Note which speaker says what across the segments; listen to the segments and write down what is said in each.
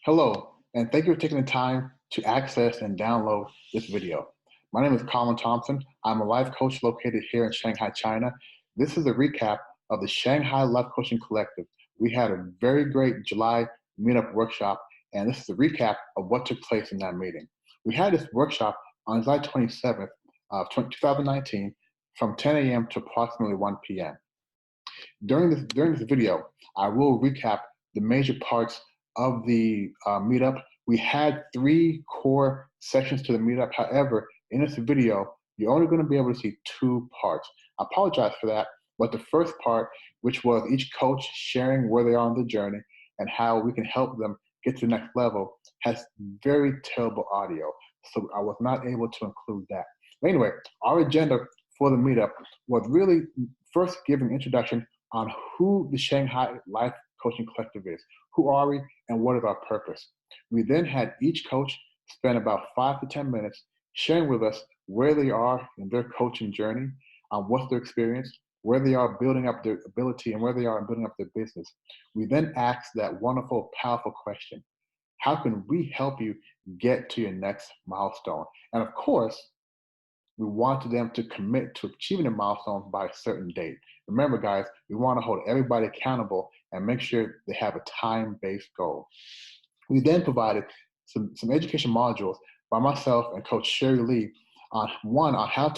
Speaker 1: Hello, and thank you for taking the time to access and download this video. My name is Colin Thompson. I'm a life coach located here in Shanghai, China. This is a recap of the Shanghai Life Coaching Collective. We had a very great July meetup workshop, and this is a recap of what took place in that meeting. We had this workshop on July 27th of 2019 from 10 a.m. to approximately 1 p.m. During this video, I will recap the major parts of the meetup. We had three core sections to the meetup. However, in this video, you're only going to be able to see two parts. I apologize for that, but the first part, which was each coach sharing where they are on the journey and how we can help them get to the next level, has very terrible audio. So I was not able to include that. But anyway, our agenda for the meetup was really first giving an introduction on who the Shanghai Life Coaching Collective is. Who are we and what is our purpose? We then had each coach spend about 5 to 10 minutes sharing with us where they are in their coaching journey, what's their experience, where they are building up their ability, and where they are in building up their business. We then asked that wonderful, powerful question: how can we help you get to your next milestone? And of course, we wanted them to commit to achieving the milestones by a certain date. Remember, guys, we want to hold everybody accountable and make sure they have a time-based goal. We then provided some education modules by myself and Coach Sherry Lee on how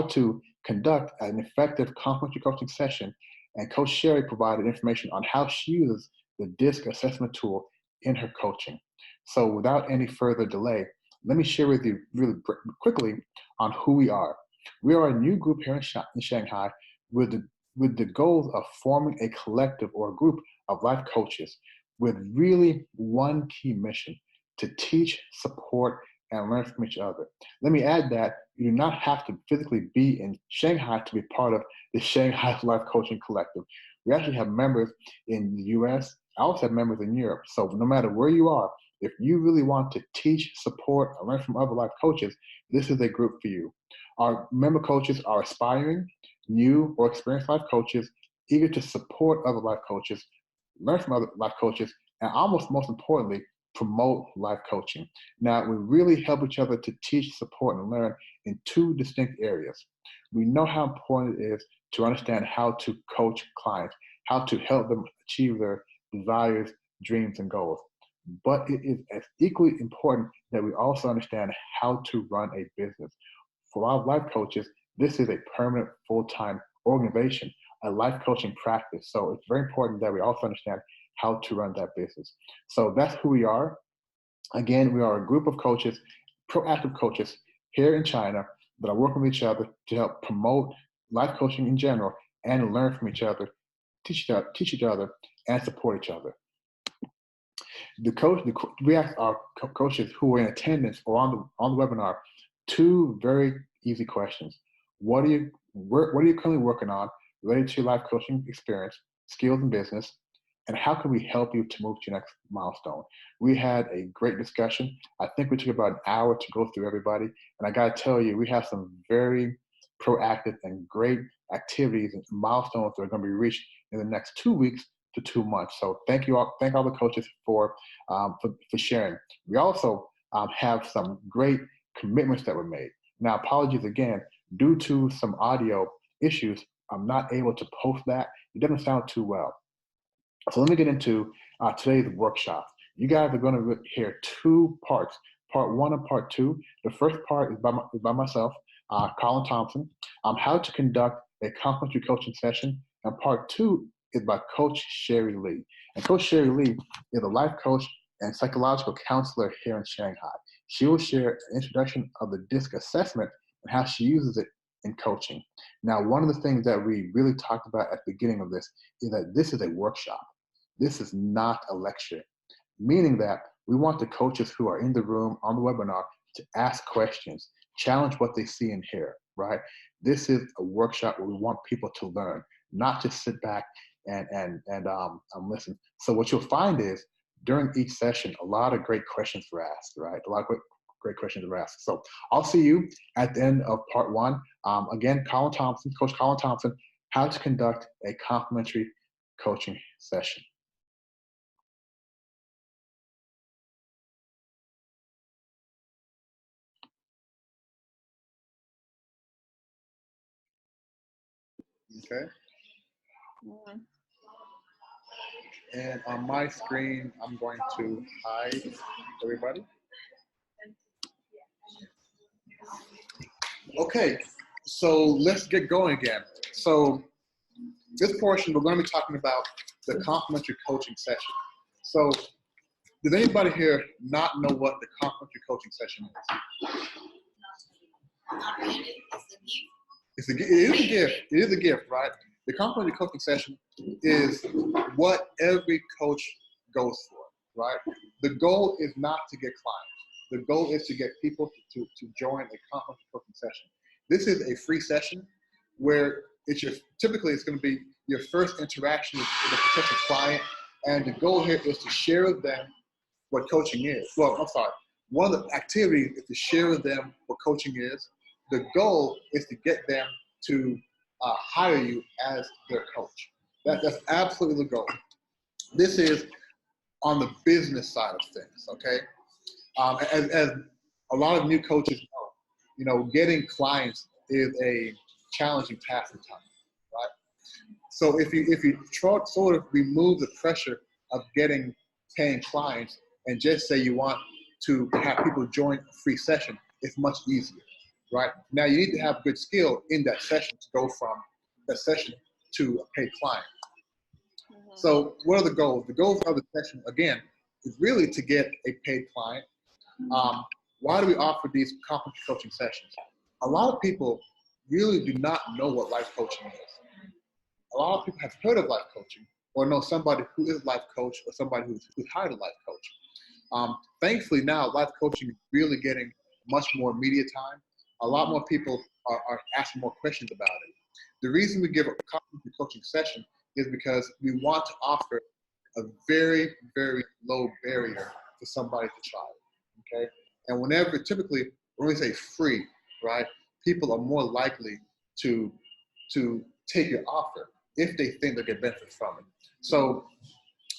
Speaker 1: to conduct an effective complimentary coaching session. And Coach Sherry provided information on how she uses the DISC assessment tool in her coaching. So without any further delay, let me share with you really quickly on who we are. We are a new group here in Shanghai with the goals of forming a collective or a group of life coaches with really one key mission: to teach, support, and learn from each other. Let me add that you do not have to physically be in Shanghai to be part of the Shanghai Life Coaching Collective. We actually have members in the US. I also have members in Europe. So no matter where you are, if you really want to teach, support, or learn from other life coaches, this is a group for you. Our member coaches are aspiring, new, or experienced life coaches, eager to support other life coaches, learn from other life coaches, and almost most importantly, promote life coaching. Now, we really help each other to teach, support, and learn in two distinct areas. We know how important it is to understand how to coach clients, how to help them achieve their desires, dreams, and goals. But it is as equally important that we also understand how to run a business. For our life coaches, this is a permanent, full-time organization, a life coaching practice. So it's very important that we also understand how to run that business. So that's who we are. Again, we are a group of coaches, proactive coaches here in China that are working with each other to help promote life coaching in general and learn from each other, teach each other, and support each other. We asked our coaches who were in attendance or on the webinar two very easy questions. What are you currently working on related to your life coaching experience, skills, and business? And how can we help you to move to your next milestone? We had a great discussion. I think we took about an hour to go through everybody. And I got to tell you, we have some very proactive and great activities and milestones that are going to be reached in the next 2 weeks to 2 months. So thank all the coaches for sharing. We also have some great commitments that were made. Now, apologies again, due to some audio issues, I'm not able to post that. It doesn't sound too well. So let me get into today's workshop. You guys are going to hear two parts, part one and part two. The first part is by myself, Colin Thompson, how to conduct a complimentary coaching session. And part two is by Coach Sherry Lee. And Coach Sherry Lee is a life coach and psychological counselor here in Shanghai. She will share an introduction of the DISC assessment and how she uses it in coaching. Now, one of the things that we really talked about at the beginning of this is that this is a workshop. This is not a lecture, meaning that we want the coaches who are in the room on the webinar to ask questions, challenge what they see and hear, right? This is a workshop where we want people to learn, not just sit back and listen. So what you'll find is during each session, a lot of great questions were asked, right? A lot of great questions were asked. So I'll see you at the end of part one. Again, Colin Thompson, Coach Colin Thompson, how to conduct a complimentary coaching session. Okay.
Speaker 2: Mm.
Speaker 1: And on my screen, I'm going to hide everybody. Okay, so let's get going again. So this portion, we're going to be talking about the complimentary coaching session. So does anybody here not know what the complimentary coaching session is? It is a gift. It is a gift, right? The complimentary coaching session is what every coach goes for, right? The goal is not to get clients. The goal is to get people to join a complimentary coaching session. This is a free session where typically it's going to be your first interaction with a potential client, and the goal here is to share with them what coaching is. Well, I'm sorry. One of the activities is to share with them what coaching is. The goal is to get them to hire you as their coach. That's absolutely the goal. This is on the business side of things, okay? As a lot of new coaches know, getting clients is a challenging task at times, right? So if you try to sort of remove the pressure of paying clients and just say you want to have people join a free session, it's much easier, right? Now you need to have good skill in that session to go from that session to a paid client. Mm-hmm. So what are the goals? The goals of the session, again, is really to get a paid client. Why do we offer these complimentary coaching sessions? A lot of people really do not know what life coaching is. A lot of people have heard of life coaching or know somebody who is a life coach or somebody who's hired a life coach. Thankfully now, life coaching is really getting much more media time. A lot more people are asking more questions about it. The reason we give a complimentary coaching session is because we want to offer a very, very low barrier for somebody to try it, okay? And typically, when we say free, right, people are more likely to take your offer if they think they'll get benefit from it. So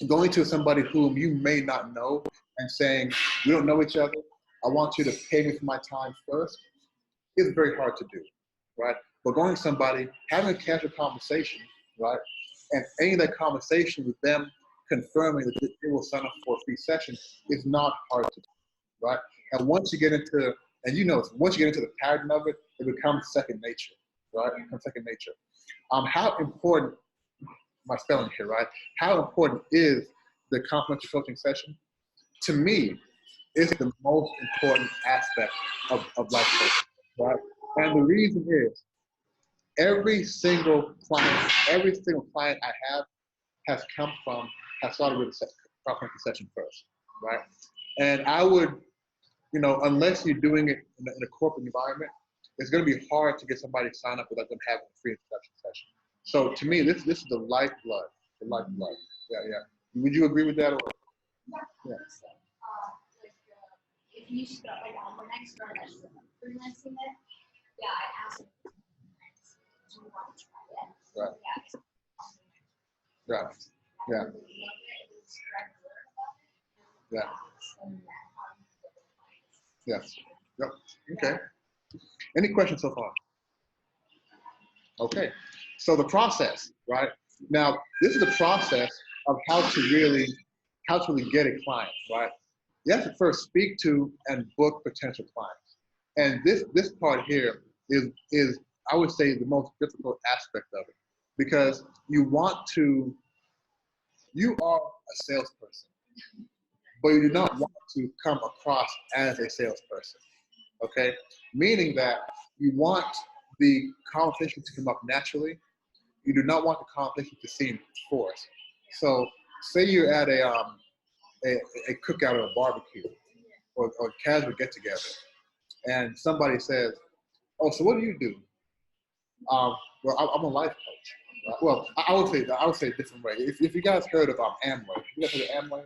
Speaker 1: going to somebody whom you may not know and saying, we don't know each other, I want you to pay me for my time first, is very hard to do, right? But going to somebody, having a casual conversation, right, and ending that conversation with them confirming that they will sign up for a free session is not hard to do, right? And once you get into, once you get into the pattern of it, it becomes second nature, right? It becomes second nature. How important, my spelling here, right? How important is the complimentary coaching session? To me, it's the most important aspect of life coaching, right? And the reason is, every single client I have has started with a complimentary session first, right? And I would, unless you're doing it in a corporate environment, it's going to be hard to get somebody to sign up without them having a free introduction session. So to me, this is the lifeblood. The lifeblood. Yeah. Would you agree with that? Or? Yeah.
Speaker 2: If you start when I started freelancing it, I asked them, do you want to try it?
Speaker 1: Right. Yeah. Yes. Yep. Okay. Any questions so far? Okay. So the process, right? Now, this is the process of how to really get a client, right? You have to first speak to and book potential clients. And this part here is I would say the most difficult aspect of it, because you are a salesperson, but you do not want to come across as a salesperson, okay? Meaning that you want the conversation to come up naturally. You do not want the conversation to seem forced. So say you're at a cookout or a barbecue or a casual get-together, and somebody says, oh, so what do you do? Well, I'm a life coach. Well, I would say a different way. If you guys heard of Amway, you guys heard of Amway?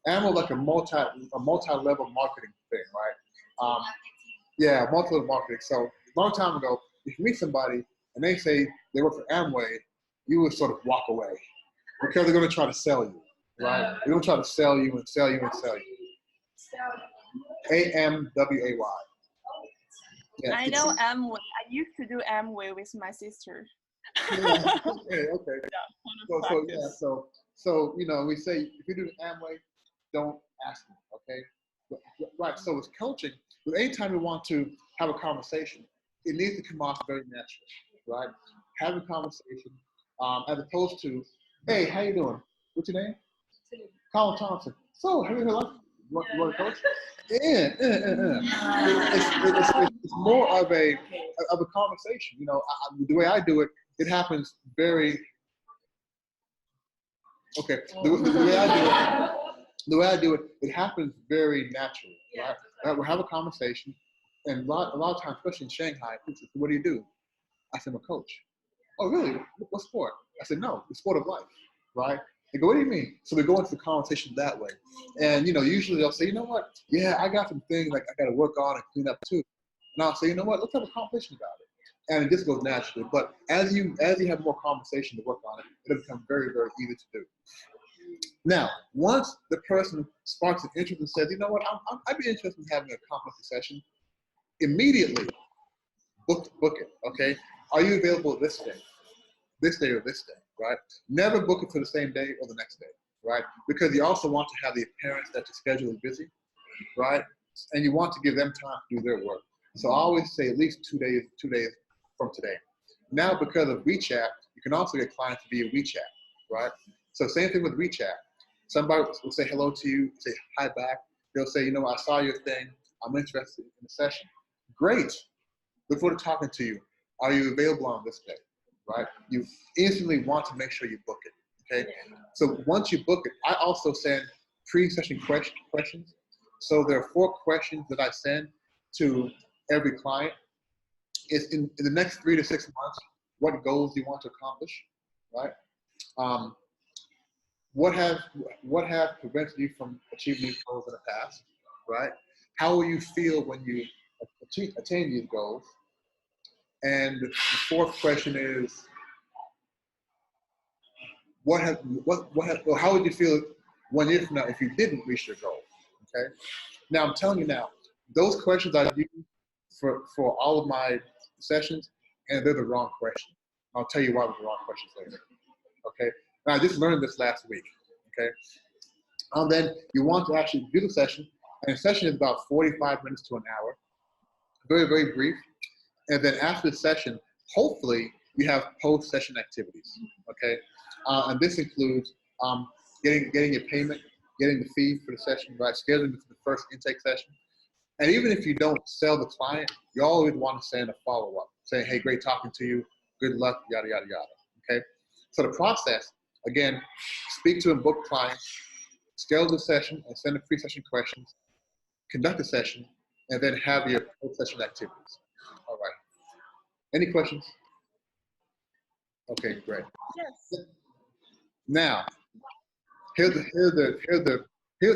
Speaker 1: Amway, like a multi-level marketing thing, right? Multi-level marketing. So a long time ago, if you meet somebody and they say they work for Amway, you would sort of walk away because they're going to try to sell you, right? They're going to try to sell you and sell you and sell you. AMWAY. Yeah.
Speaker 3: I know Amway. I used to do Amway with my sister.
Speaker 1: Yeah. Okay. So you know, we say if you do the Amway, don't ask them. Okay. Right. So with coaching, anytime you want to have a conversation, it needs to come off very natural, right? Have a conversation, as opposed to, hey, how you doing? What's your name? Colin Thompson. So, have you heard of you want to coach? It's more of a conversation. You know, the way I do it, it happens very okay. The way I do it, it happens very naturally. Right? We'll have a conversation, and a lot of times, especially in Shanghai, people say, what do you do? I said, I'm a coach. Oh, really? What sport? I said, no, the sport of life, right? They go, what do you mean? So we go into the conversation that way. And, you know, usually they'll say, you know what? Yeah, I got some things like I got to work on and clean up too. And I'll say, you know what? Let's have a conversation about it. And it just goes naturally. But as you have more conversation to work on it, it'll become very, very easy to do. Now, once the person sparks an interest and says, you know what? I'd be interested in having a complimentary session, immediately book it, okay? Are you available this day or this day, right? Never book it for the same day or the next day, right? Because you also want to have the appearance that your schedule is busy, right? And you want to give them time to do their work. So I always say at least 2 days from today. Now, because of WeChat, you can also get clients via WeChat, right? So same thing with WeChat. Somebody will say hello to you, say hi back. They'll say, you know, I saw your thing. I'm interested in the session. Great. Look forward to talking to you. Are you available on this day? Right? You instantly want to make sure you book it. Okay. So once you book it, I also send pre-session questions. So there are 4 questions that I send to every client. It's in the next 3 to 6 months, what goals do you want to accomplish? Right? What have prevented you from achieving these goals in the past? Right? How will you feel when you attain these goals? And the 4th question is, how would you feel 1 year from now if you didn't reach your goal? Okay. Now I'm telling you now, those questions I use for all of my sessions, and they're the wrong question. I'll tell you why they're the wrong questions later. Okay. Now I just learned this last week. Okay. Then you want to actually do the session, and the session is about 45 minutes to an hour. Very, very brief. And then after the session, hopefully you have post-session activities, okay? And this includes getting your payment, getting the fee for the session, right? Scheduling the first intake session. And even if you don't sell the client, you always want to send a follow-up, saying, hey, great talking to you, good luck, yada, yada, yada, okay? So the process, again, speak to and book clients, schedule the session and send the pre-session questions, conduct the session, and then have your post-session activities. All right. Any questions? Okay, great.
Speaker 3: Yes.
Speaker 1: Now, here's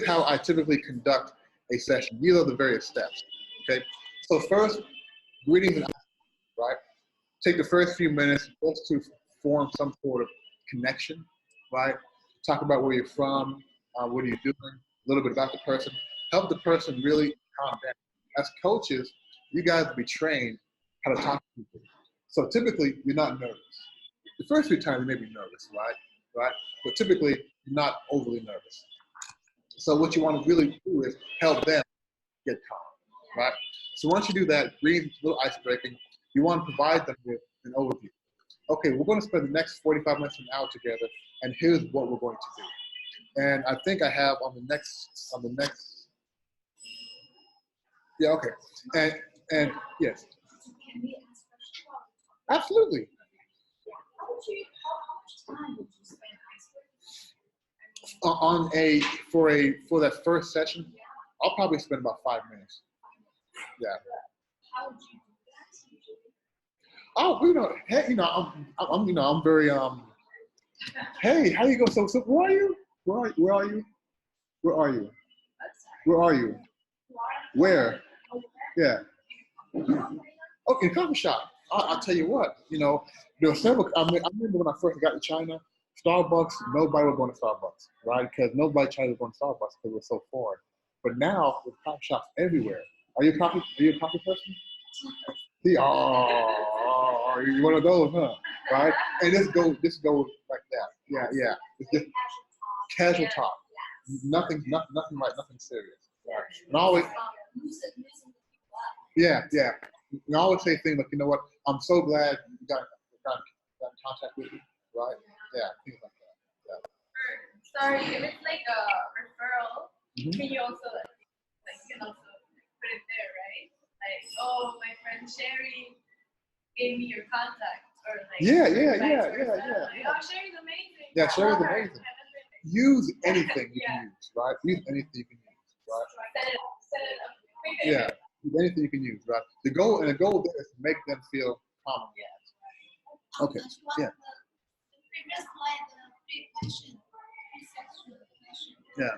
Speaker 1: how I typically conduct a session. These are the various steps. Okay. So first, greetings and right. Take the first few minutes just to form some sort of connection, right? Talk about where you're from, what are you doing, a little bit about the person. Help the person really calm down. As coaches, you guys will be trained how to talk to people. So typically, you're not nervous. The first few times you may be nervous, right? But typically, you're not overly nervous. So what you want to really do is help them get calm, right? So once you do that, breathe, a little ice breaking, you want to provide them with an overview. Okay, we're going to spend the next 45 minutes to an hour together, and here's what we're going to do. And I think I have on the next, yeah, okay. And yes.
Speaker 2: Can we ask questions?
Speaker 1: Absolutely.
Speaker 2: How much time would you spend
Speaker 1: For that first session, I'll probably spend about 5 minutes. Yeah.
Speaker 2: How would you do that usually?
Speaker 1: Oh, I'm very Hey, how you go? So where are you? Where are you? Where are you? Where are you? Where? Yeah. Okay, coffee shop. I'll tell you what. There were several. I remember when I first got to China, Starbucks. Nobody was going to Starbucks, right? Because nobody in China was going to Starbucks because it was so foreign. But now, with coffee shops everywhere. Are you a coffee person? See, oh, you one of those, huh? Right? And this goes like that. Yeah, yeah. It's just casual talk. Nothing like nothing serious. Right? And I always, yeah, yeah. And I always say things like, you know what? I'm so glad you got in contact with me, right? Yeah, things like that. Yeah.
Speaker 2: Sorry, if it's like a referral, can you also you can also put it there, right? Like, oh, my friend Sherry gave me your contact, or like
Speaker 1: Yeah.
Speaker 2: Like, oh, Sherry's amazing.
Speaker 1: Yeah, Sherry's amazing. Use anything you
Speaker 2: Yeah.
Speaker 1: can use, right? Use anything you can use, right?
Speaker 2: Set it up.
Speaker 1: Yeah, use anything you can use, right? The goal there is to make them feel calm. Okay. Yeah.
Speaker 2: Previous slide, the pre-question, pre-section question.
Speaker 1: Yeah.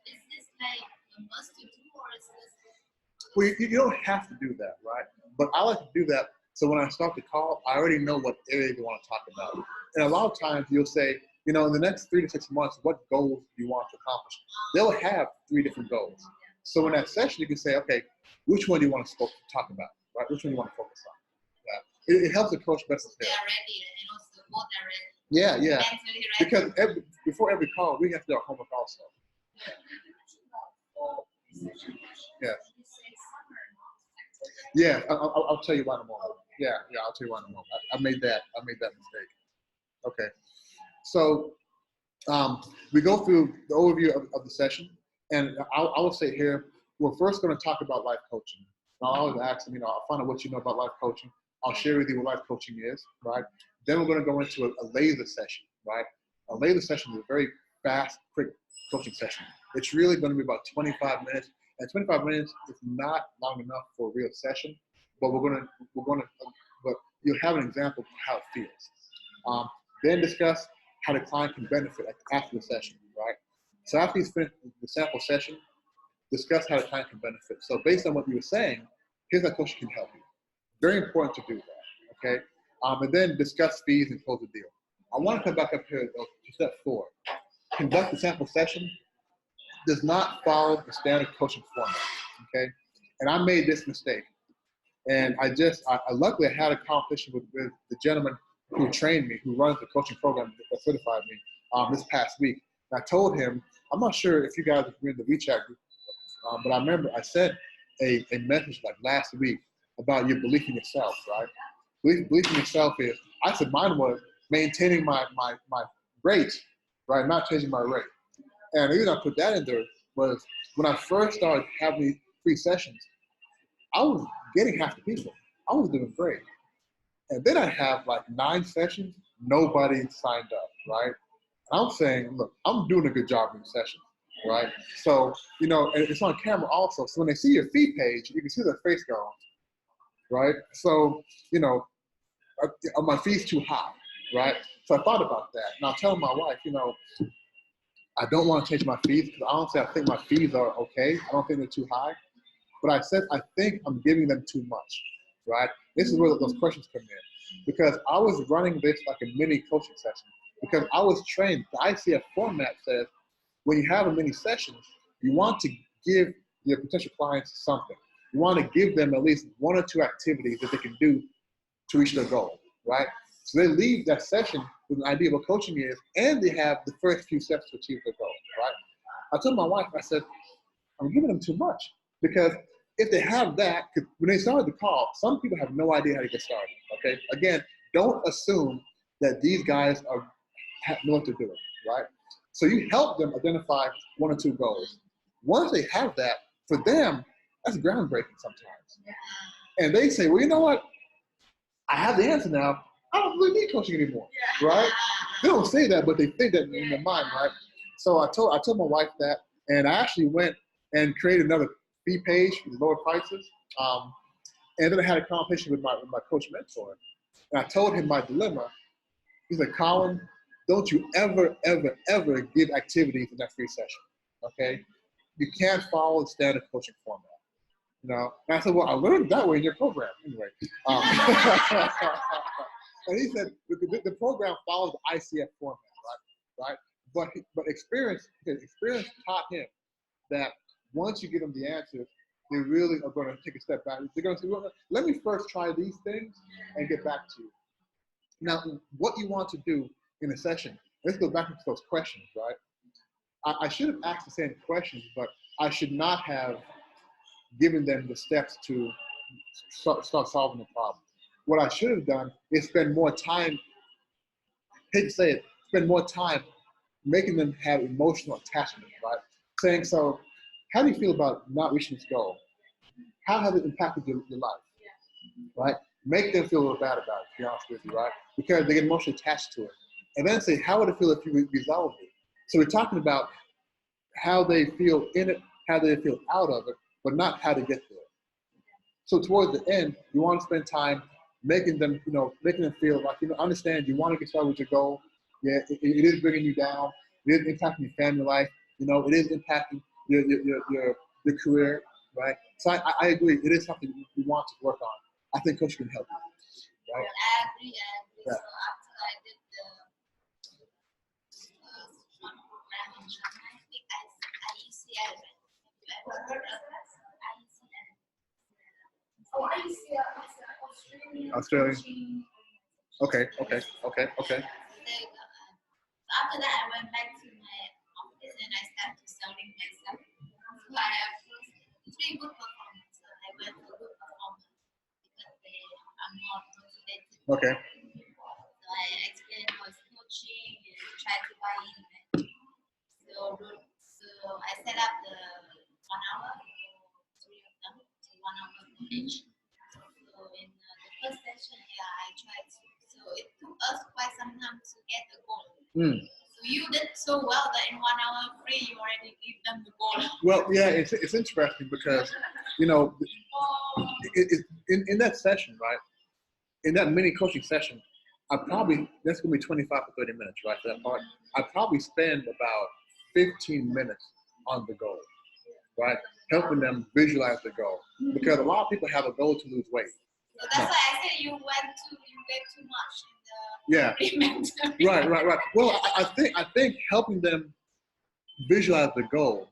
Speaker 2: Is this like a must to do, or is this?
Speaker 1: Well, you don't have to do that, right? But I like to do that so when I start the call, I already know what area you want to talk about. And a lot of times you'll say, you know, in the next 3 to 6 months, what goals do you want to accomplish? They'll have 3 different goals. So in that session, you can say, okay, which one do you want to talk about, right? Which one do you want to focus on? Yeah. It helps the coach better prepare. Yeah, yeah. Because before every call, we have to do our homework also. Yeah. Yeah, I'll tell you why in a moment. Yeah, I'll tell you why in a moment. I made that mistake. Okay. So we go through the overview of the session, and I will say here, we're first going to talk about life coaching. And I'll always ask them, you know, I'll find out what you know about life coaching. I'll share with you what life coaching is, right? Then we're going to go into a laser session, right? A laser session is a very fast, quick coaching session. It's really going to be about 25 minutes, and 25 minutes is not long enough for a real session, but but you'll have an example of how it feels. Then discuss how the client can benefit after the session, right? So after he's finished the sample session, discuss how the client can benefit. So based on what you were saying, here's how coach can help you. Very important to do that, okay? And then discuss fees and close the deal. I want to come back up here to step 4. Conduct the sample session does not follow the standard coaching format, okay? And I made this mistake. And I luckily had a competition with the gentleman who trained me, who runs the coaching program that certified me this past week. And I told him, I'm not sure if you guys are in the WeChat group, but I remember I sent a message like last week about your belief in yourself, right? Belief in yourself is, I said mine was maintaining my rate, right? Not changing my rate. And the reason I put that in there was when I first started having these free sessions, I was getting half the people. I was doing great. And then I have like 9 sessions, nobody signed up, right? And I'm saying, look, I'm doing a good job in the session, right? So, you know, and it's on camera also. So when they see your feed page, you can see their face going, right? So, you know, my fee's too high, right? So I thought about that. And I'll tell my wife, you know, I don't want to change my fees because honestly, I think my fees are okay. I don't think they're too high. But I said, I think I'm giving them too much, right? This is where those questions come in. Because I was running this like a mini coaching session. Because I was trained, the ICF format says, when you have a mini session, you want to give your potential clients something. You want to give them at least 1 or 2 activities that they can do to reach their goal, right? So they leave that session with an idea of what coaching is, and they have the first few steps to achieve their goal, right? I told my wife, I said, I'm giving them too much. Because if they have that, when they started the call, some people have no idea how to get started, okay? Again, don't assume that these guys know what they're doing, right? So you help them identify 1 or 2 goals. Once they have that, for them, that's groundbreaking sometimes. And they say, well, you know what? I have the answer now. I don't really need coaching anymore, right? They don't say that, but they think that in their mind, right? So I told my wife that, and I actually went and created another fee page with lower prices. And then I had a conversation with my coach mentor. And I told him my dilemma. He's like, Colin, don't you ever, ever, ever give activities in that free session, okay? You can't follow the standard coaching format, you know? And I said, well, I learned that way in your program, anyway. And he said, the program follows the ICF format, right? But experience taught him that once you give them the answers, they really are going to take a step back. They're going to say, well, let me first try these things and get back to you. Now, what you want to do in a session, let's go back to those questions, right? I should have asked the same questions, but I should not have given them the steps to start solving the problem. What I should have done is spend more time, hate to say it, spend more time making them have emotional attachment, right? Saying, so, how do you feel about not reaching this goal? How has it impacted your life, right? Make them feel a little bad about it, to be honest with you, right? Because they get emotionally attached to it. And then say, how would it feel if you resolved it? So we're talking about how they feel in it, how they feel out of it, but not how to get there. So towards the end, you want to spend time making them, making them feel like, understand you want to get started with your goal. Yeah, it is bringing you down. It is impacting your family life. It is impacting your career, right? So I agree. It is something we want to work on. I think coach can help you, right?
Speaker 2: Well, I agree.
Speaker 1: Yeah.
Speaker 2: So after I did the program in Shanghai, I think IECL. Oh, IECL,
Speaker 1: Australian. Okay.
Speaker 2: After that, I went back to my office and I started selling myself. So I have 3 good performance. So I went for good performance because I'm more motivated.
Speaker 1: Okay.
Speaker 2: So I explained how it's coaching and try to buy in. So I set up the 1 hour for 3 of them, so 1 hour for each. So in the first session, I tried to. So it took us quite some time to get the goal. So you did so well that in 1 hour free, you already gave them the goal.
Speaker 1: Well, yeah, it's interesting because, in that session, right, in that mini coaching session, that's going to be 25 to 30 minutes, right, for that part. I probably spend about 15 minutes on the goal, right, helping them visualize the goal. Because a lot of people have a goal to lose weight.
Speaker 2: So that's why I said you gave too much in the
Speaker 1: yeah. Right. Well, I think helping them visualize the goal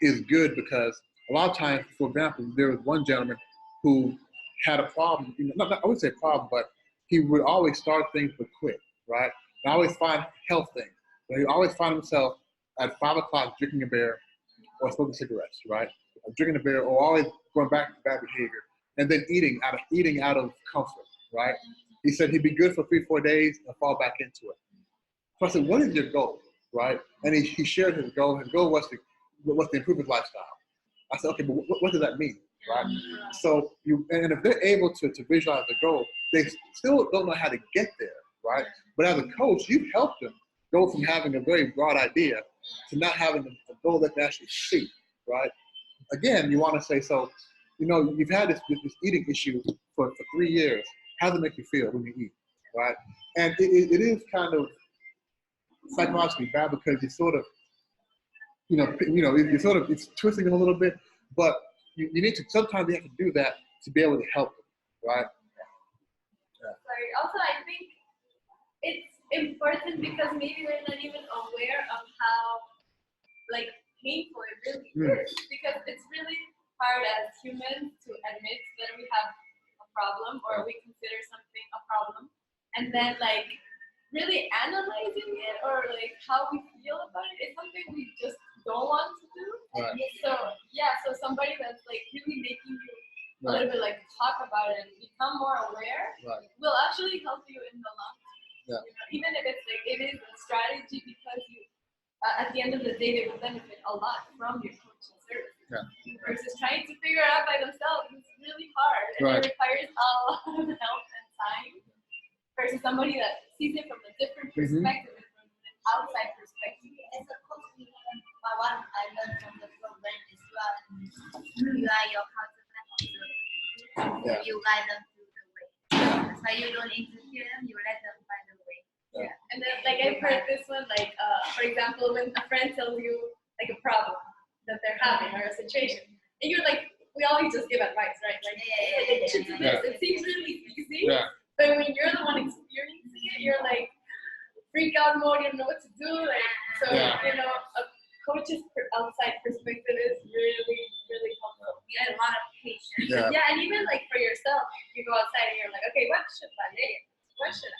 Speaker 1: is good because a lot of times, for example, there was one gentleman who had a problem. I wouldn't say problem, but he would always start things but quit, right? And I always find health things. So he always find himself at 5 o'clock drinking a beer or smoking cigarettes, right? Or drinking a beer or always going back to bad behavior. And then eating out of comfort, right? He said he'd be good for 3-4 days and fall back into it. So I said, what is your goal, right? And he shared his goal. His goal was to improve his lifestyle. I said, okay, but what does that mean, right? So and if they're able to visualize the goal, they still don't know how to get there, right? But as a coach, you've helped them go from having a very broad idea to not having a goal that they actually see, right? Again, you want to say, so, you've had this eating issue for 3 years. How does it make you feel when you eat, right? And it is kind of psychologically bad because you sort of, it's twisting them a little bit, but you need to, sometimes you have to do that to be able to help them, right?
Speaker 2: Yeah. Sorry. Also, I think it's important because maybe they're not even aware of how, painful it really is. Because it's really hard as humans to admit that we have a problem or we consider something a problem, and then really analyzing it or how we feel about it is something we just don't want to do. Right. So somebody that's really making you a little bit talk about it and become more aware will actually help you in the long term. Yeah. Even if it's it is a strategy because you at the end of the day they will benefit a lot from your coaching services. Yeah. Versus trying to figure it out by themselves. It's really hard and it requires a lot of help and time. Versus somebody that sees it from a different perspective, from an outside perspective. As a coach, what I learned from the program is you are your counterpart observer. So you guide them through the way. So you don't interfere them, you let them find the way. Yeah. And then I've heard this one, for example, when a friend tells you a problem that they're having or a situation, and you're we always just give advice, right? You should do this. It seems really easy. Yeah. But when you're the one experiencing it, you're freak out mode, you don't know what to do. A coach's outside perspective is really, really helpful. And Yeah, and even like for yourself, you go outside and you're like, okay, what should Valeria? What should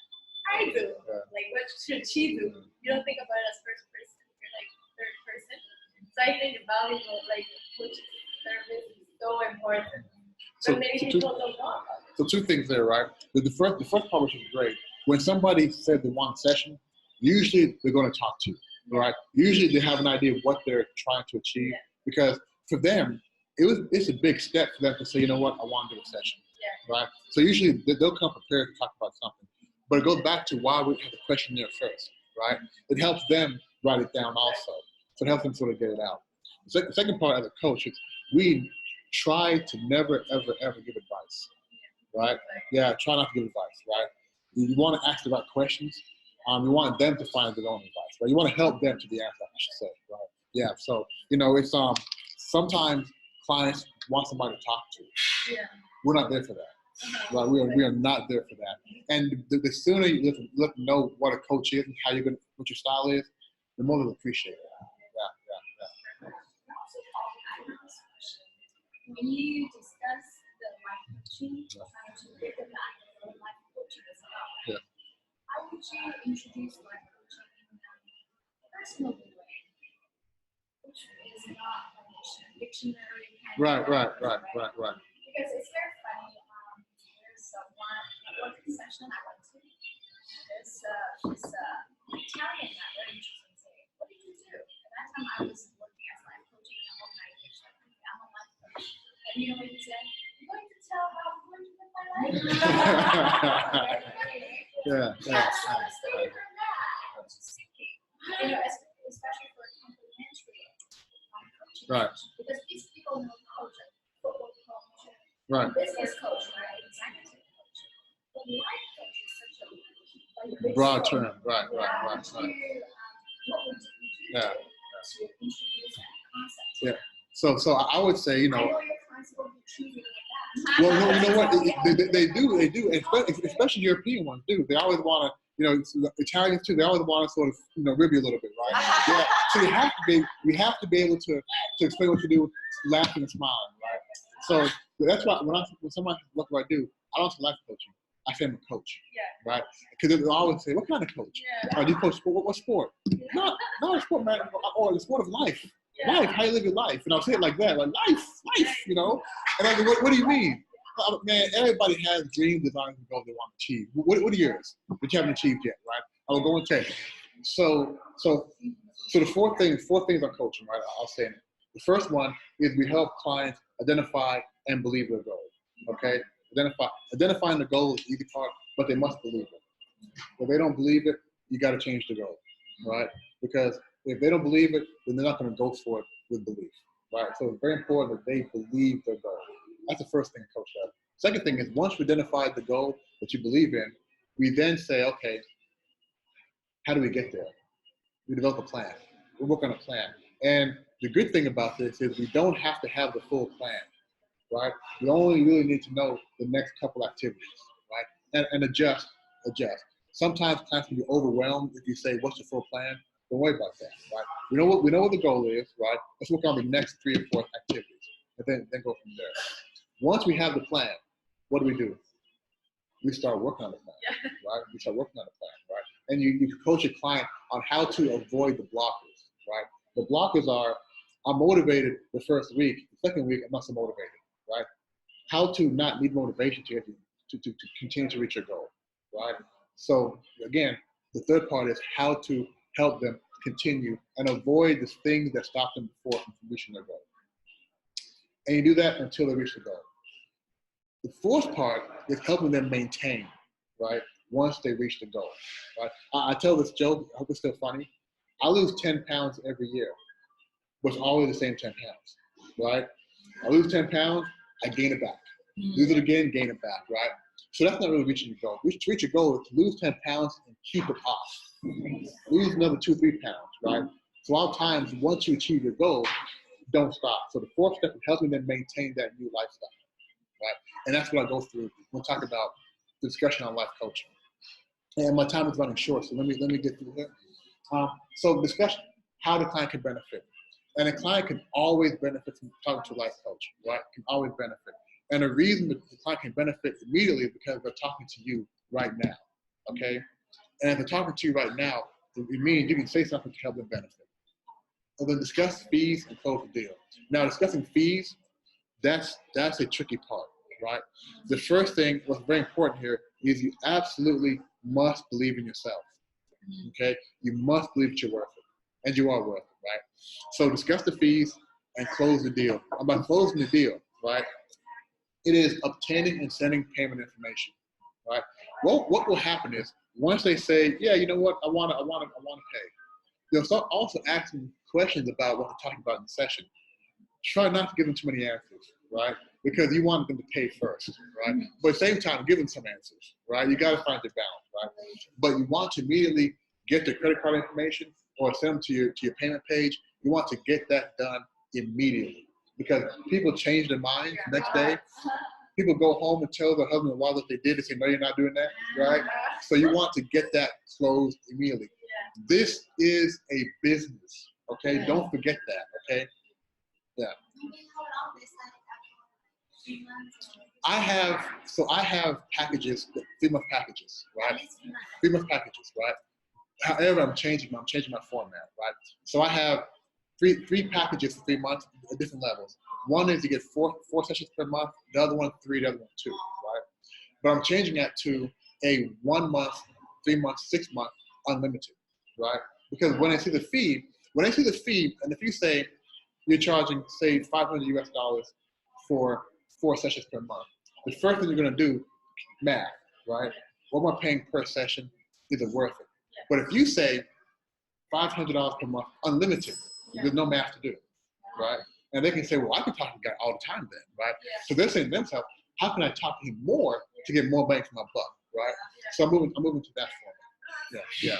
Speaker 2: I do?
Speaker 1: Yeah.
Speaker 2: Like, what should she do? You don't think about it as first person. You're like third person. So I think valuable, like, coach service is so important.
Speaker 1: So,
Speaker 2: But many
Speaker 1: so
Speaker 2: people don't know about it.
Speaker 1: So two things there, right? The first part, which is great, when somebody said they want a session, usually they're going to talk to you, right? Usually they have an idea of what they're trying to achieve, because for them, it's a big step for them to say, you know what, I want to do a session, right? So usually they'll come prepared to talk about something, but it goes back to why we have the questionnaire first, right? It helps them write it down also, so it helps them sort of get it out. The second part as a coach is we try to never, ever, ever give advice. Right? Yeah, try not to give advice, right? You want to ask the right questions. You want them to find their own advice, right? You want to help them to the answer, I should say, right? Yeah, so, it's, sometimes clients want somebody to talk to.
Speaker 2: Yeah.
Speaker 1: We're not there for that, right? We are not there for that. And the sooner you let them know what a coach is and how you're going to, what your style is, the more they'll appreciate it. Yeah.
Speaker 2: When you discuss the life coaching, trying to get the life coaching as well,
Speaker 1: Yeah.
Speaker 2: how would you introduce life coaching in a personal way, which is not like a dictionary kind
Speaker 1: Right.
Speaker 2: of because it's very funny. There's one session I went to. There's this Italian guy, very interesting, saying, "What did you do?" At that time, I was working as life coaching in an organization. I'm a life coach. And you know what he said? "I'm going to tell how I'm going to live my life."
Speaker 1: Yeah.
Speaker 2: So the story from that, I was just thinking, especially for complementary coaching.
Speaker 1: Right.
Speaker 2: Because these people know coach, football coach,
Speaker 1: Right.
Speaker 2: business coach, right? Executive coach. But life coach is such a
Speaker 1: Broad
Speaker 2: story.
Speaker 1: term. Right.
Speaker 2: What would you do to introduce that concept?
Speaker 1: Yeah. So I would say,
Speaker 2: I know your clients will be choosing like that.
Speaker 1: Well, you know what? They do, and especially European ones do. They always want to, Italians too. They always want to sort of, rib you a little bit, right? Yeah. So we have to be able to explain what to do, laughing and smiling, right? So that's why when someone asks what do I do, I don't say life coaching. I say I'm a coach, right? Because they always say, what kind of coach? Do you coach sport? What sport? Not a sport, man, or the sport of life. Life, how you live your life. And I'll say it like that, like life, And I go, what do you mean? Man, everybody has dreams, desires, and goals they want to achieve. What are yours that you haven't achieved yet, right? I will go and tell you. So the four things on coaching, right? I'll say it. The first one is we help clients identify and believe their goal. Okay? Identifying the goal is the easy part, but they must believe it. If they don't believe it, you got to change the goal, right? Because if they don't believe it, then they're not going to go for it with belief, right? So it's very important that they believe their goal. That's the first thing a coach does. Second thing is once we identify the goal that you believe in, we then say, okay, how do we get there? We develop a plan. We work on a plan. And the good thing about this is we don't have to have the full plan, right? We only really need to know the next couple activities, right? And adjust. Sometimes clients can be overwhelmed if you say, what's the full plan? Don't worry about that, right? We know what the goal is, right? Let's work on the next 3 or 4 activities, and then go from there. Once we have the plan, what do? We start working on the plan, right? We start working on the plan, right? And you coach your client on how to avoid the blockers, right? The blockers are, I'm motivated the first week, the second week, I'm not so motivated, right? How to not need motivation to continue to reach your goal, right? So again, the third part is how to help them continue and avoid the things that stop them before from reaching their goal. And you do that until they reach the goal. The fourth part is helping them maintain, right, once they reach the goal, right? I tell this joke, I hope it's still funny. I lose 10 pounds every year, but it's always the same 10 pounds, right? I lose 10 pounds, I gain it back. Lose it again, gain it back, right? So that's not really reaching your goal. To reach your goal is to lose 10 pounds and keep it off. Lose another 2-3 pounds, right? So a lot of times, once you achieve your goal, don't stop. So the fourth step is helping them maintain that new lifestyle, right? And that's what I go through when we talk about the discussion on life coaching. And my time is running short, so let me get through it. So discussion, how the client can benefit. And a client can always benefit from talking to a life coach, right? Can always benefit. And the reason the client can benefit immediately is because they're talking to you right now, okay? And if they're talking to you right now, it means you can say something to help them benefit. And then discuss fees and close the deal. Now, discussing fees, that's a tricky part, right? The first thing, what's very important here, is you absolutely must believe in yourself, okay? You must believe that you're worth it, and you are worth it, right? So discuss the fees and close the deal. About closing the deal, right? It is obtaining and sending payment information, right? What will happen is once they say, yeah, you know what, I want to pay, they'll start also asking questions about what they're talking about in the session. Try not to give them too many answers, right? Because you want them to pay first, right? But at the same time, give them some answers, right? You got to find the balance, right? But you want to immediately get the credit card information or send them to your payment page. You want to get that done immediately because people change their minds the next day. People go home and tell their husband and wife that they did. They say, no, you're not doing that, right? So you want to get that closed immediately. This is a business, okay? Don't forget that, okay? Yeah. I have packages, 3-month packages, right? 3-month packages, right? However, I'm changing my format, right? So I have three packages for 3 months at different levels. One is you get four sessions per month, the other one 3, the other one 2, right? But I'm changing that to a 1 month, 3 month, 6 month unlimited, right? Because when I see the fee, and if you say you're charging, say, $500 US for 4 sessions per month, the first thing you're gonna do, math, right? What am I paying per session? Is it worth it? But if you say $500 per month, unlimited, there's no math to do, right? And they can say, well, I can talk to the guy all the time then, right? So they're saying to themselves, how can I talk to him more to get more bang for my buck, right? So I'm moving to that format. Yeah.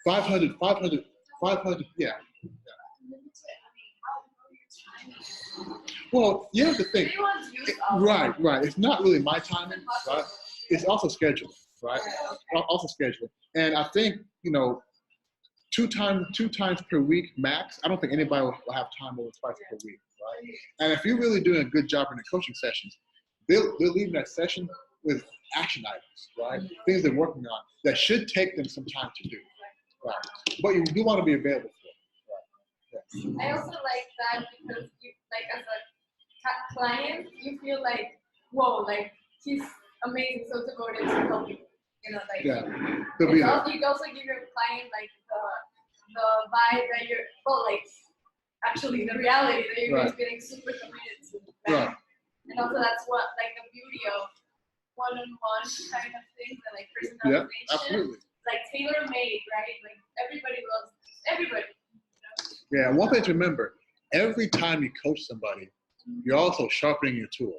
Speaker 1: 500, yeah. Well, you have to think, right. It's not really my timing, right? It's also scheduling, right? Also scheduling. And I think, 2 times per week max. I don't think anybody will have time over twice per week, right? And if you're really doing a good job in the coaching sessions, they're leaving that session with action items, right? Things they're working on that should take them some time to do, right? But you do want to be available for it, right?
Speaker 2: I also like that because as a client, you feel like, whoa, like he's amazing, so to go there to help you, you also give your client like the vibe that you're, actually the reality that you're just getting super committed to. Right? Right. And also that's what the beauty of one-on-one kind of things and personalization.
Speaker 1: Yeah, absolutely.
Speaker 2: Tailor-made, right? Everybody loves everybody.
Speaker 1: Yeah, one thing to remember, every time you coach somebody, you're also sharpening your tool,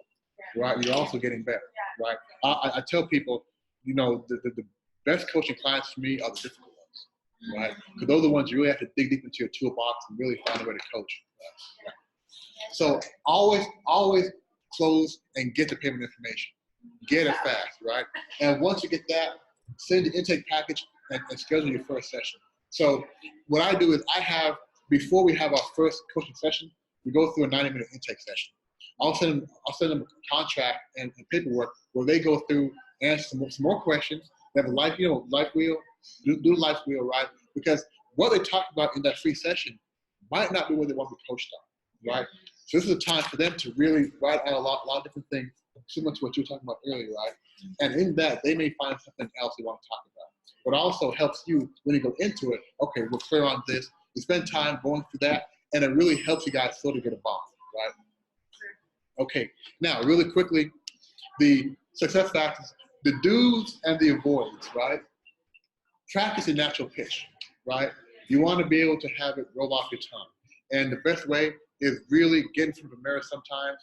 Speaker 1: right? You're also getting better, right? I tell people, the best coaching clients for me are the difficult ones, right? Because those are the ones you really have to dig deep into your toolbox and really find a way to coach. Right? So always close and get the payment information. Get it fast, right? And once you get that, send the intake package and schedule your first session. So what I do is before we have our first coaching session, we go through a 90-minute intake session. I'll send them a contract and paperwork where they go through, answer some more questions. They have a life wheel, do the life wheel, right? Because what they talked about in that free session might not be what they want to be coached on, right? So this is a time for them to really write out a lot of different things, similar to what you were talking about earlier, right? And in that, they may find something else they want to talk about. But also helps you when you go into it, okay, we're clear on this. You spend time going through that, and it really helps you guys sort of get a bond, right? Okay, now really quickly, the success factors, the do's and the avoids, right? Practice your natural pitch, right? You want to be able to have it roll off your tongue. And the best way is really get in front of the mirror sometimes,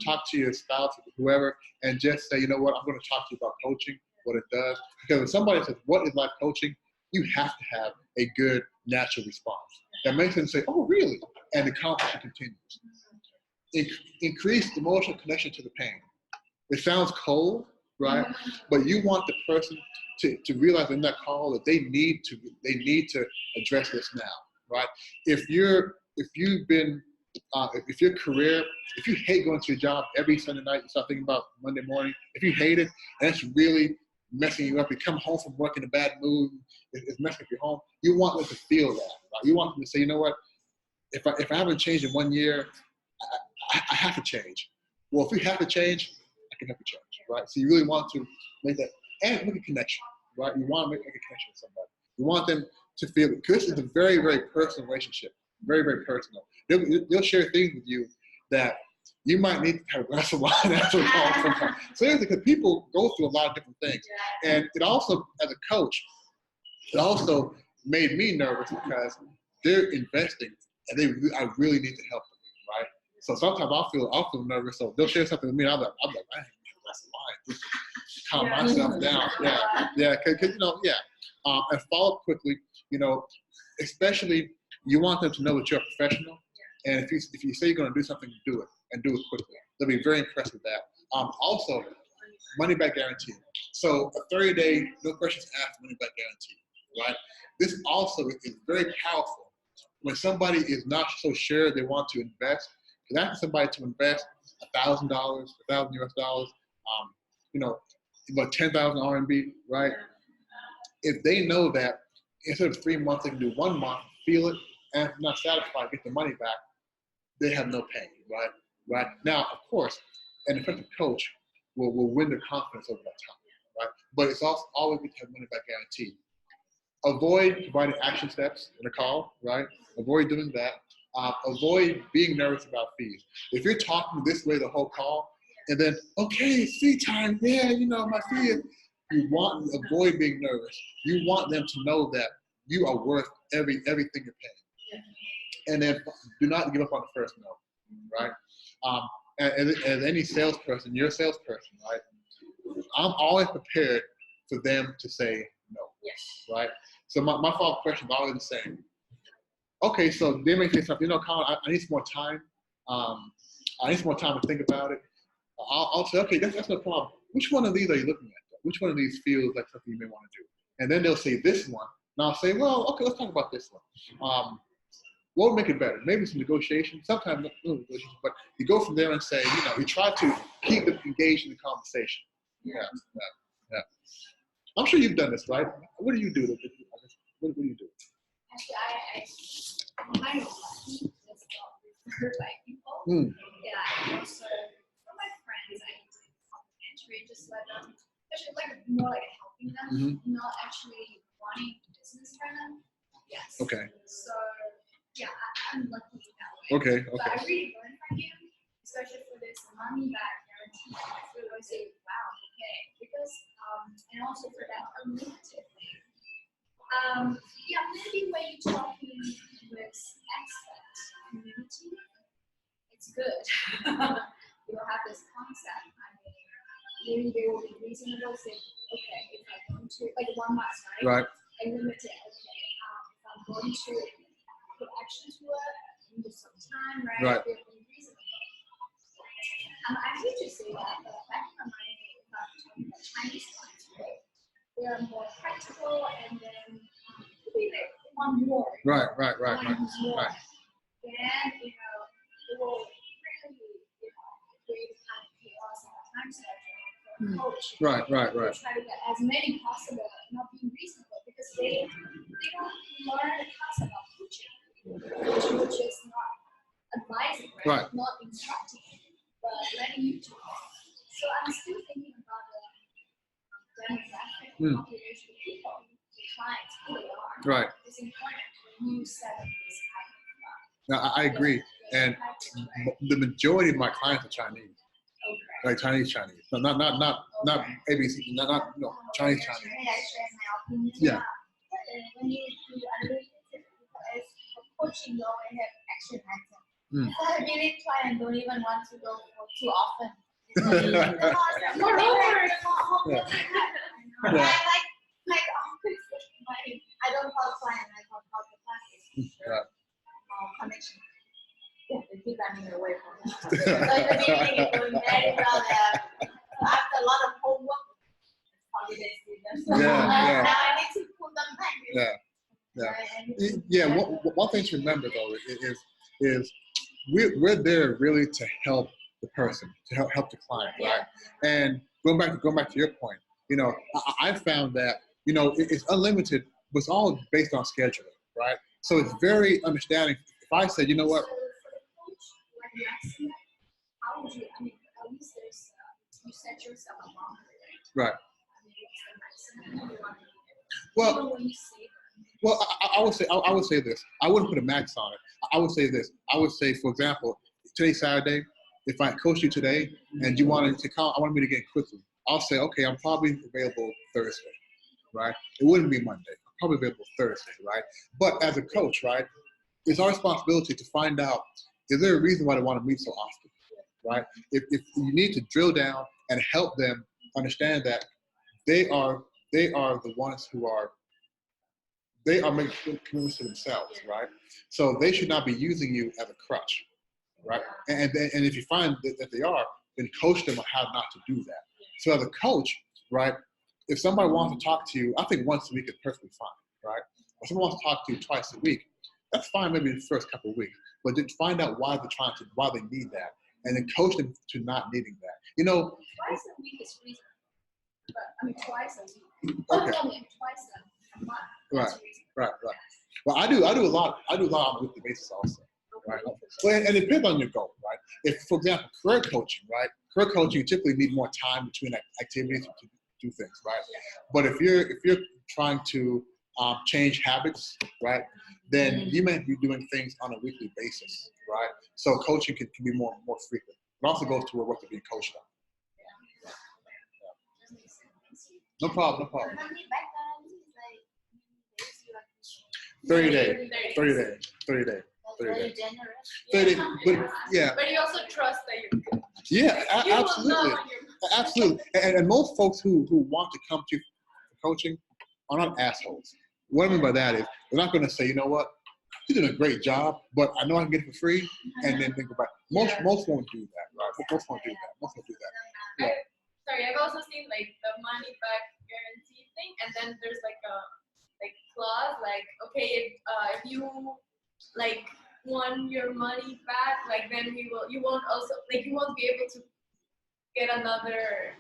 Speaker 1: talk to your spouse or whoever, and just say, you know what, I'm going to talk to you about coaching, what it does. Because when somebody says, what is life coaching? You have to have a good natural response. That makes them say, oh, really? And the conversation continues. Increase emotional connection to the pain. It sounds cold, right? But you want the person to realize in that call that they need to address this now, right? If your career, if you hate going to your job every Sunday night, you start thinking about Monday morning. If you hate it and it's really messing you up, you come home from work in a bad mood, it's messing up your home. You want them to feel that, right? You want them to say, you know what? If I haven't changed in 1 year, I have to change. Well, if we have to change, I can help you change, right? So you really want to make that and make a connection, right? You want to make a connection with somebody. You want them to feel it. Because this is a very, very personal relationship, very, very personal. They'll share things with you that you might need to have a glass of wine after a call sometimes. Seriously, because people go through a lot of different things. And it also, as a coach, it also made me nervous because they're investing and I really need to help them, right? So sometimes I'll feel nervous. So they'll share something with me, and I'm like, I need a glass of wine to calm myself down. Yeah, because and follow up quickly. Especially you want them to know that you're a professional, and if you say you're going to do something, do it and do it quickly. They'll be very impressed with that. Also, money back guarantee. So a 30-day, no questions asked, money back guarantee, right? This also is very powerful. When somebody is not so sure they want to invest, because asking somebody to invest $1,000, $1,000 US, about 10,000 RMB, right? If they know that instead of 3 months, they can do 1 month, feel it, and if not satisfied, get the money back, they have no pain, right? Right. Now, of course, an effective coach will win their confidence over that time, right? But it's also always good to have money back guarantee. Avoid providing action steps in a call, right? Avoid doing that. Avoid being nervous about fees. If you're talking this way the whole call, and then, okay, it's fee time, yeah, my fee is, avoid being nervous. You want them to know that you are worth everything you're paying. And then do not give up on the first no, right? As any salesperson, you're a salesperson, right? I'm always prepared for them to say no, right? So my follow-up question is always the same. Okay, so they may say something, Colin, I need some more time. I need some more time to think about it. I'll say, okay, that's no problem. Which one of these are you looking at? Which one of these feels like something you may want to do? And then they'll say this one, and I'll say, well, okay, let's talk about this one. What would make it better? Maybe some negotiation. Sometimes not negotiation, but you go from there and say, you try to keep them engaged in the conversation. Yeah. I'm sure you've done this, right? What do you do? What do you do?
Speaker 2: Actually, I kind of lucky just like people. Yeah, and also for my friends, I do complimentary, just let them, especially more like helping them, not actually wanting business for them. Yes.
Speaker 1: Okay.
Speaker 2: So yeah, I'm lucky that way.
Speaker 1: Okay.
Speaker 2: But I really learned from you, especially for this money back guarantee. I feel like say, wow, okay, because and also for that unlimited thing. Maybe when you're talking with experts community, it's good. You'll have this concept. I mean, maybe they will be reasonable. Say, okay, if I'm going to like 1 month, right?
Speaker 1: Right.
Speaker 2: I limit it. Okay, if I'm going to put action to it, I need some time, right? They'll be reasonable. I hate to say that, but back in my mind, about talking about Chinese clients, right? They are more practical, and then maybe they want more.
Speaker 1: Right.
Speaker 2: More. Then it will really create a kind of chaos in the time schedule for a coach.
Speaker 1: Right.
Speaker 2: They try to get as many possible, not being reasonable, because they don't learn the concept of coaching, which is not advising, right? Not instructing, but letting you do it. So I'm still thinking about the demographic population of people, the clients, who they are.
Speaker 1: Right.
Speaker 2: It's important when you set up this kind of
Speaker 1: Now, I agree. And the majority of my clients are Chinese. Okay. Like Chinese. No, not ABC, not Chinese.
Speaker 2: May I share my opinion?
Speaker 1: Yeah.
Speaker 2: When you do unlimited, because coaching, you always have action item. So I believe clients don't even want to go for too often. I don't call client, I call the classes. Connection. Yeah, they keep running away from me. So in the beginning, it's going very well there. So after a lot of homework, So
Speaker 1: Yeah.
Speaker 2: now I need to pull them back.
Speaker 1: Yeah. Yeah. One thing to remember though is we're there really to help the person, to help the client, right? And going back to your point, I found that it's unlimited, but it's all based on scheduling, right? So it's very understanding. If I said, you know what?
Speaker 2: So for the coach, like maximum, how would you? I mean, at least there's you set yourself a boundary, right?
Speaker 1: Right.
Speaker 2: I mean, what's the maximum you want to do?
Speaker 1: Well,
Speaker 2: even when you say
Speaker 1: Well, I would say this. I wouldn't put a max on it. I would say this. I would say, for example, today's Saturday. If I coach you today and you wanted to come, I want me to get quickly. I'll say, okay, I'm probably available Thursday, right? It wouldn't be Monday. I'm probably available Thursday, right? But as a coach, right, it's our responsibility to find out, is there a reason why they want to meet so often, right? If you need to drill down and help them understand that they are the ones who are making commitments to themselves, right? So they should not be using you as a crutch, right? And if you find that they are, then coach them on how not to do that. So as a coach, right, if somebody wants to talk to you, I think once a week is perfectly fine, right? If someone wants to talk to you twice a week, that's fine maybe the first couple of weeks, but then find out why they need that, and then coach them to not needing that.
Speaker 2: twice a week is reasonable, but I mean twice a week.
Speaker 1: Okay.
Speaker 2: I mean twice a month.
Speaker 1: Right.
Speaker 2: That's reasonable.
Speaker 1: Right. Well, I do a lot on a weekly basis also, right? Well, and it depends on your goal, right? If, for example, career coaching, right? Career coaching, you typically need more time between activities to do things, right? But if you're trying to change habits, right, then you may be doing things on a weekly basis, right? So coaching can be more frequent. It also goes to what you're being coached on. No problem.
Speaker 2: How many backgrounds is like
Speaker 1: 30 days. 30, but yeah.
Speaker 2: But you also trust that you're good.
Speaker 1: Yeah,
Speaker 2: You will know
Speaker 1: absolutely.
Speaker 2: when you're
Speaker 1: Absolutely. And most folks who want to come to coaching are not assholes. What I mean by that is they're not going to say, you know what, you're doing a great job, but I know I can get it for free, and then think about it. Most won't do that, right? Most won't do that.
Speaker 2: I've also seen like the money back guarantee thing, and then there's like a clause like, okay, if you like want your money back, like then you won't be able to get another,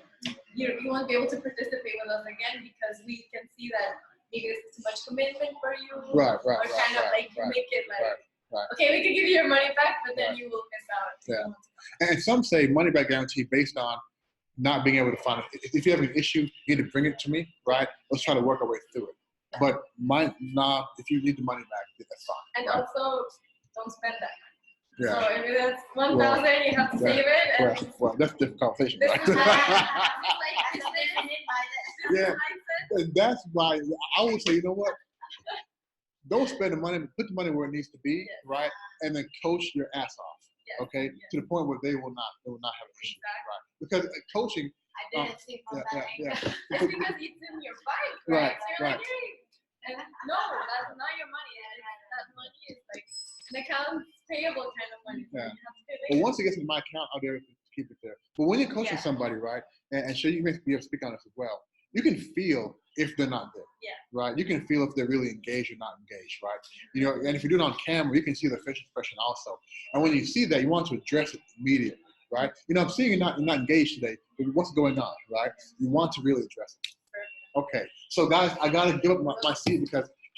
Speaker 2: you won't be able to participate with us again because we can see that maybe this is too much commitment for you.
Speaker 1: Right.
Speaker 2: Or kind of like make it like, okay, we can give you your money back, but then you will miss out.
Speaker 1: Yeah. And some say money back guarantee based on not being able to find it. If you have an issue, you need to bring it to me, right? Let's try to work our way through it. But if you need the money back, that's fine.
Speaker 2: And also, don't spend that money.
Speaker 1: Yeah.
Speaker 2: So if that's 1,000, you have to save it.
Speaker 1: Well, that's a different conversation, right? Yeah. And that's why I would say, you know what? Don't spend the money, put the money where it needs to be, right? And then coach your ass off, okay? To the point where they will not have an issue, right? Because coaching.
Speaker 2: I didn't think of that.
Speaker 1: Yeah.
Speaker 2: It's because it's in your bike, right? So you're like, hey, and no, that's not your money. That money is like an accounts payable kind of money. So you have to pay
Speaker 1: But once it gets into my account, I'll be able to keep it there. But when you're coaching somebody, right, and sure you may be able to speak on this as well, you can feel if they're not there, right? You can feel if they're really engaged or not engaged, right? And if you do it on camera, you can see the facial expression also. And when you see that, you want to address it immediately, right? I'm seeing you're not engaged today, but what's going on, right? You want to really address it. Okay, so guys, I gotta give up my seat because